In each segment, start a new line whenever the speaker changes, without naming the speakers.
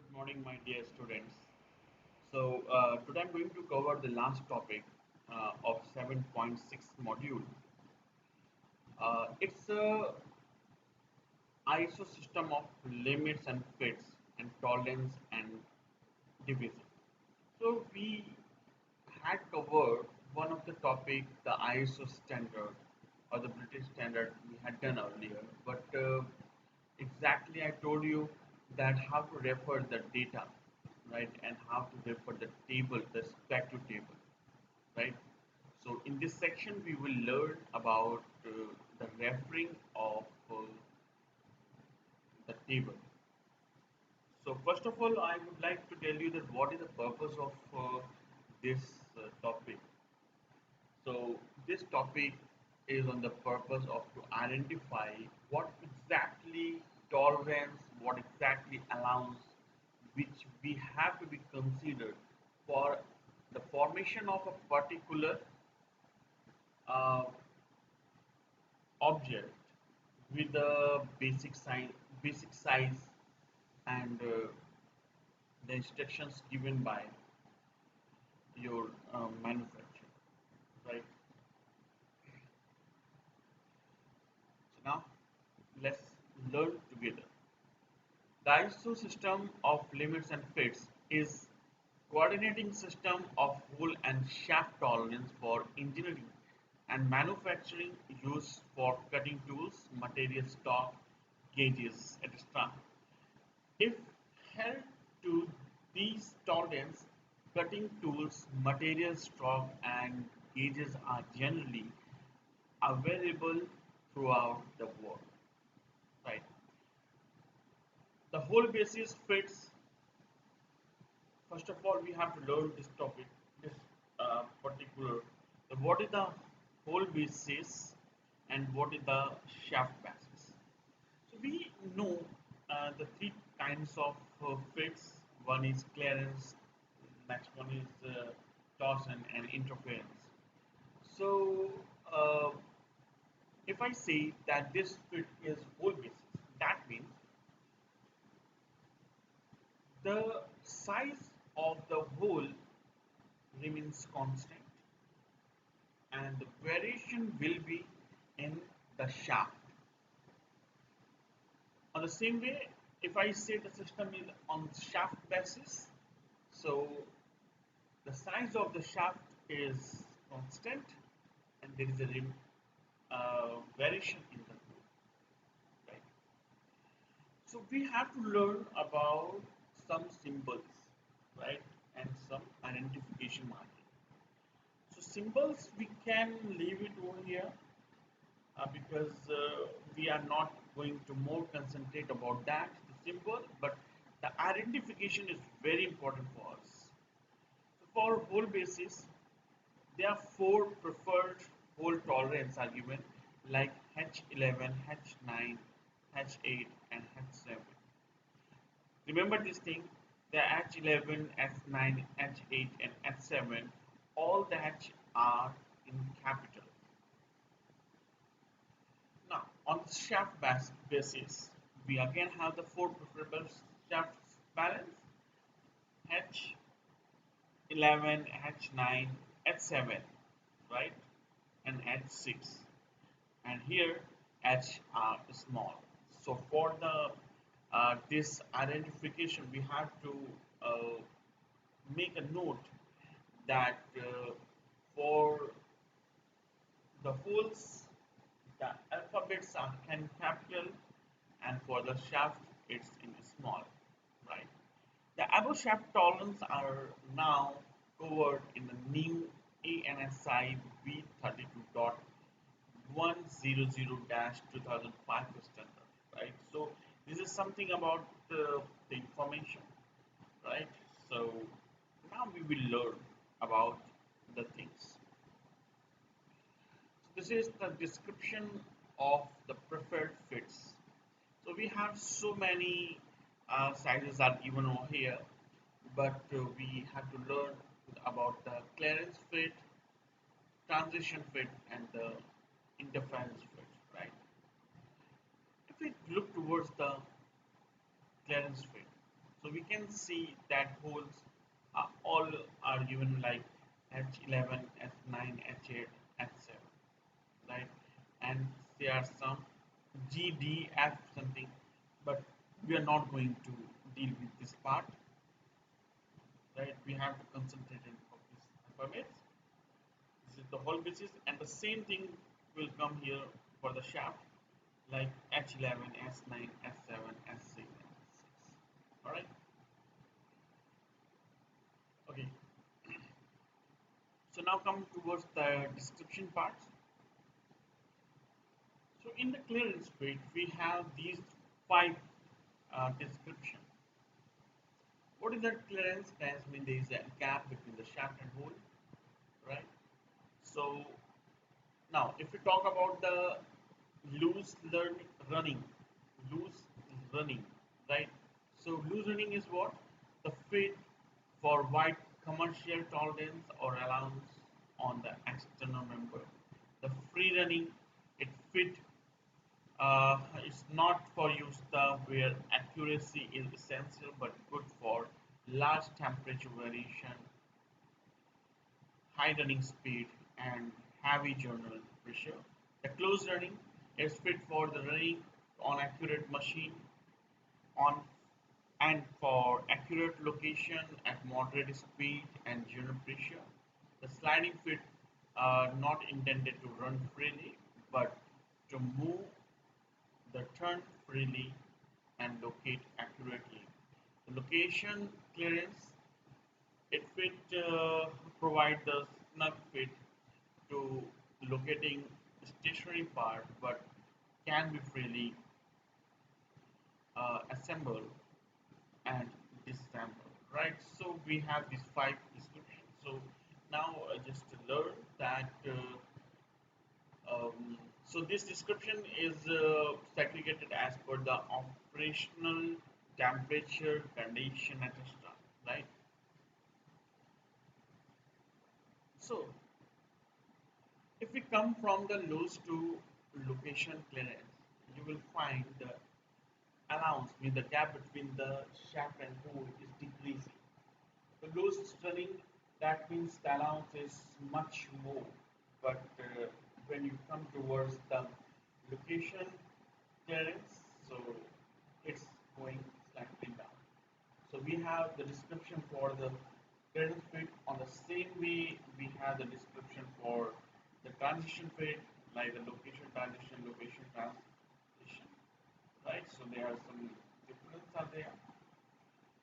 Good morning, my dear students. Today I'm going to cover the last topic of 7.6 module. It's a ISO system of limits and fits and tolerance and division. So we had covered one of the topic, the ISO standard or the British standard we had done earlier, but exactly I told you that how to refer the data, right, and how to refer the table, the respective table, right. So in this section we will learn about the referring of the table. So first of all, I would like to tell you that what is the purpose of this topic. So this topic is on the purpose of to identify what exactly tolerance, what exactly allowance, which we have to be considered for the formation of a particular uh, object with the basic size, and the instructions given by your manufacturer, right? So now let's learn together. The ISO system of limits and fits is coordinating system of hole and shaft tolerance for engineering and manufacturing used for cutting tools, material stock, gauges, etc. If held to these tolerance, cutting tools, material stock, and gauges are generally available throughout the world. Right. The whole basis fits. First of all, we have to learn this topic, this particular. What is the whole basis and what is the shaft basis? So we know the three kinds of fits. One is clearance, next one is torsion and interference. So uh, if I say that this fit is whole basis, that means the size of the hole remains constant and the variation will be in the shaft. On the same way, if I say the system is on shaft basis, so the size of the shaft is constant and there is a variation in the hole, right? So we have to learn about some symbols, right, and some identification marking. So symbols we can leave it over here because we are not going to more concentrate about that the symbol, but the identification is very important for us. So for whole basis, there are four preferred hole tolerance are given like H11, H9, H8, and H7. Remember this thing, the H11, H9, H8, and H7, all the H are in capital. Now, on the shaft basis, we again have the four preferable shaft balance H11, H9, H7, right? And H6. And here H are small. So for the this identification, we have to uh, make a note that for the holes, the alphabets are in capital, and for the shaft, it's in small, right? The above shaft tolerance are now covered in the new ANSI V32.100-2005 standard, right? So this is something about the information, right? So now we will learn about the things. So this is the description of the preferred fits. So we have so many sizes are given over here, but we have to learn about the clearance fit, transition fit, and the interference fit, right? If we look towards the clearance fit, So we can see that holes are all are given like H11, F9, H8, H7, right? And there are some G, D, F something, but we are not going to deal with this part, right? We have to concentrate on this alphabets. This is the whole basis, and the same thing will come here for the shaft, like H11, S9, S7, S6, and S6. All right. Okay. So now come towards the description parts. So in the clearance field, we have these five description. What is that clearance? Clearance means there is a gap between the shaft and hole, right? So now, if we talk about the running, loose running, right? So loose running is what? The fit for wide commercial tolerance or allowance on the external member. The free running, it fit. It's not for use the where accuracy is essential, but good for large temperature variation, high running speed, and heavy journal pressure. The close running is fit for the running on accurate machine on and for accurate location at moderate speed and journal pressure. The sliding fit are not intended to run freely, but to move the turn freely and locate accurately. The location clearance it fit provide the snug fit to locating stationary part but can be freely assembled and disassembled, right? So we have these five descriptions. So now just to learn that so this description is segregated as per the operational temperature condition at a start, right? So if we come from the loose to location clearance, you will find the allowance with the gap between the shaft and hole is decreasing. The loose running, that means the allowance is much more, but when you come towards the location clearance, so it's going slightly down. So we have the description for the clearance fit. On the same way, we have the description for the transition fit, like the location transition, right? So there are some difference are there,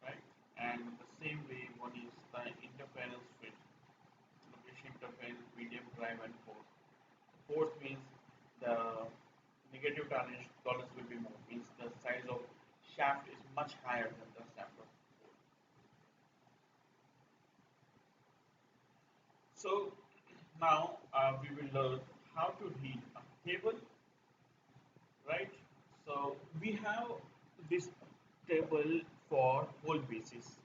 right? And the same way, one is the interference fit, location interference, medium drive, and force. Force means the negative tolerance will be more, means the size of shaft is much higher than the shaft of force. So now we will learn how to read a table, right? So we have this table for whole basis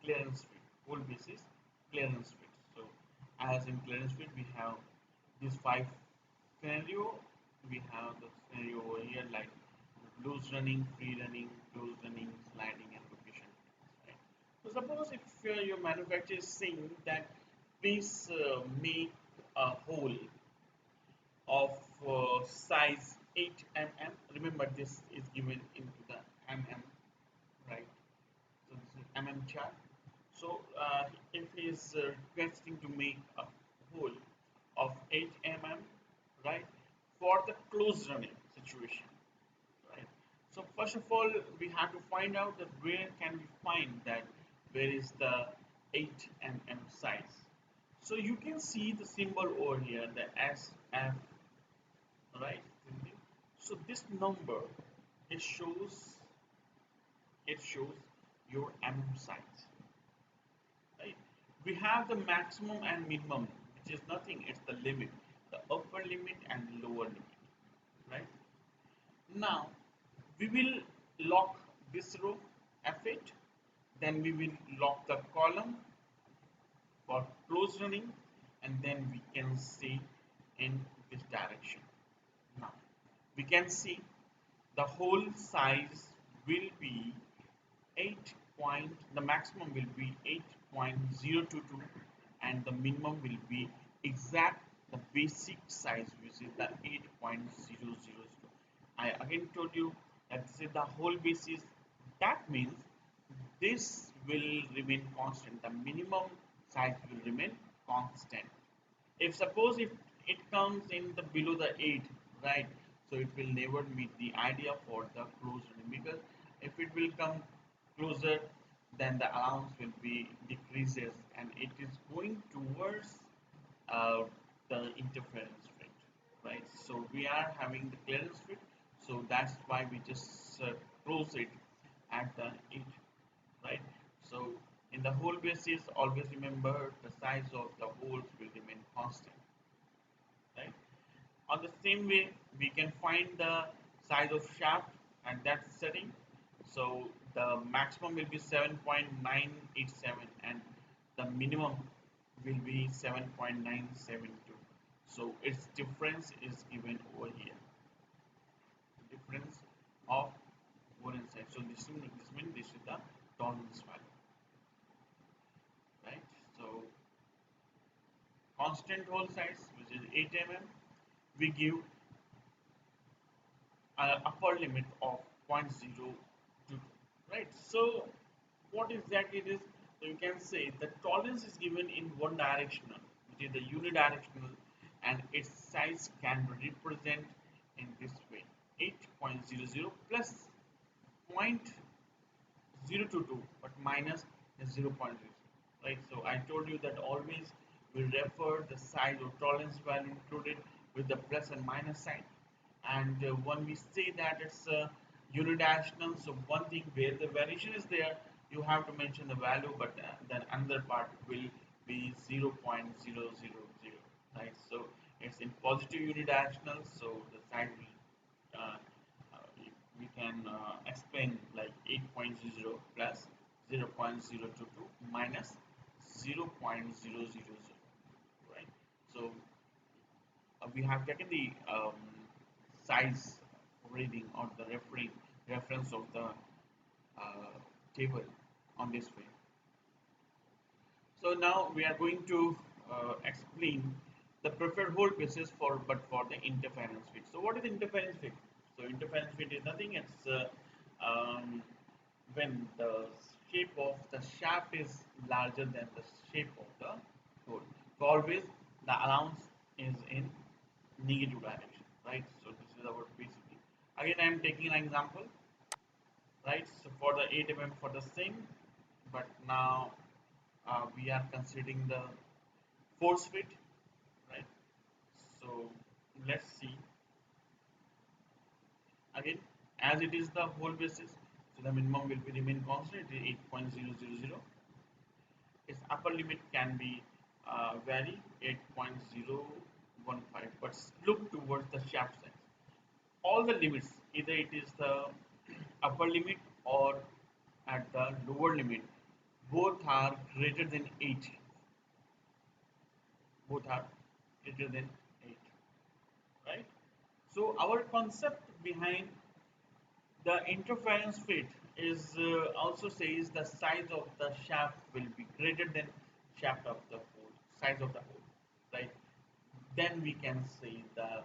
clearance fit, whole basis clearance fit. So as in clearance fit, we have these five scenario. We have the scenario over here like loose running, free running, close running, sliding, and location. Right? So suppose if your manufacturer is saying that please make a hole of size 8 mm. Remember this is given into the mm, right? So this is mm chart. So if he is requesting to make a hole of 8 mm, right, for the close running situation, right? So first of all, we have to find out that where can we find that where is the 8 mm size. So you can see the symbol over here, the SF, right? So this number it shows it shows your mm size, right? We have the maximum and minimum, which is nothing, it's the limit, the upper limit and lower limit, right? Now we will lock this row F8, then we will lock the column for close running, and then we can see in this direction. Now we can see the whole size will be 8.5 the maximum will be 8.022 and the minimum will be exact the basic size which is the 8.000. I again told you that this is the whole basis. That means this will remain constant. The minimum size will remain constant. If suppose if it comes in the below the 8, right, so it will never meet the idea for the closed running, because if it will come closer, then the allowance will be decreases and it is going towards uh, the interference rate, right? So we are having the clearance rate, so that's why we just close it at the 8, right? So in the whole basis, always remember the size of the holes will remain constant, right? On the same way, we can find the size of shaft at that setting. So the maximum will be 7.987 and the minimum will be 7.972. So its difference is given over here. Difference of one inside. So this means this is the tolerance value, right? So constant hole size, which is 8 mm, we give upper limit of 0.022, right? So what exactly it is? So you can say the tolerance is given in one directional, which is the unidirectional, and its size can be represented in this way: 8.00 plus 0.022, but minus 0.0, right? So I told you that always we refer the size or tolerance value included with the plus and minus sign. And when we say that it's unidirectional, so one thing where the variation is there, you have to mention the value, but then another part will be 0.000, right? So it's in positive unidirectional, so the sign will we can explain like 8.00 plus 0.022 minus 0.000, right? So we have taken the size reading or the reference of the table on this way. So now we are going to explain the preferred hold basis for for the interference fit. So what is interference fit? So interference fit is nothing. It's when the shape of the shaft is larger than the shape of the hole. So always the allowance is in negative direction, right? So this is our basically. Again, I am taking an example, right? So for the 8 mm for the same, but now we are considering the force fit, right? So let's see again, as it is the whole basis, so the minimum will be remain constant, it is 8.000. Its upper limit can be vary 8.015, but look towards the shaft size. All the limits, either it is the upper limit or at the lower limit, both are greater than 8. Both are greater than 8, right? So our concept behind the interference fit is also says the size of the shaft will be greater than shaft of the hole, size of the hole, right? Then we can say the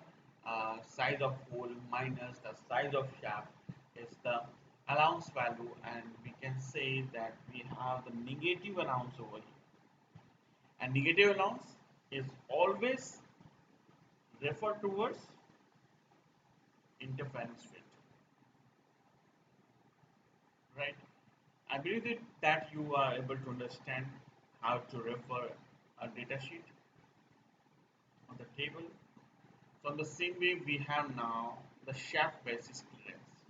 size of hole minus the size of shaft is the allowance value, and we can say that we have the negative allowance over here. And negative allowance is always referred towards interference fit, right? I believe that you are able to understand how to refer a data sheet on the table. So in the same way, we have now the shaft basis clearance,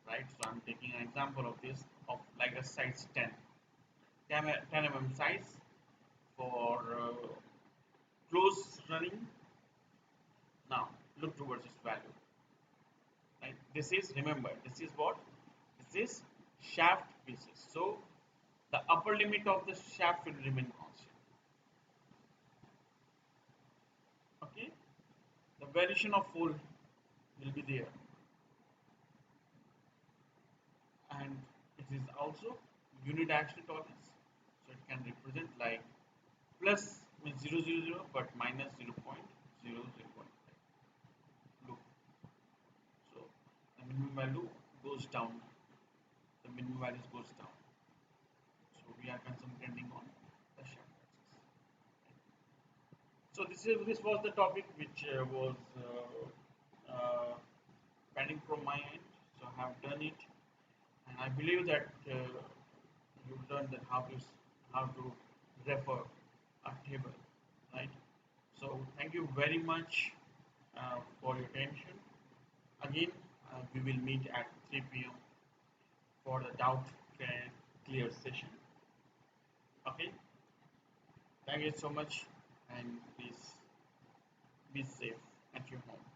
right? So I'm taking an example of this of like a size 10 mm size for close running. Now look towards this value, right? This is, remember, this is what? This is shaft basis. So the upper limit of the shaft will remain constant. Okay, the variation of hole will be there, and it is also unidirectional tolerance. So it can represent like plus means 0, 0, 0, but minus 0.0015. Look, so the minimum value goes down. The minimum values goes down. So we are concentrating on the shaft axis. So this was the topic which was pending from my end. So I have done it, and I believe that you learned that how to refer a table, right? So thank you very much for your attention. Again, we will meet at 3 p.m. for the doubt clear session. Okay. Thank you so much, and please be safe at your home.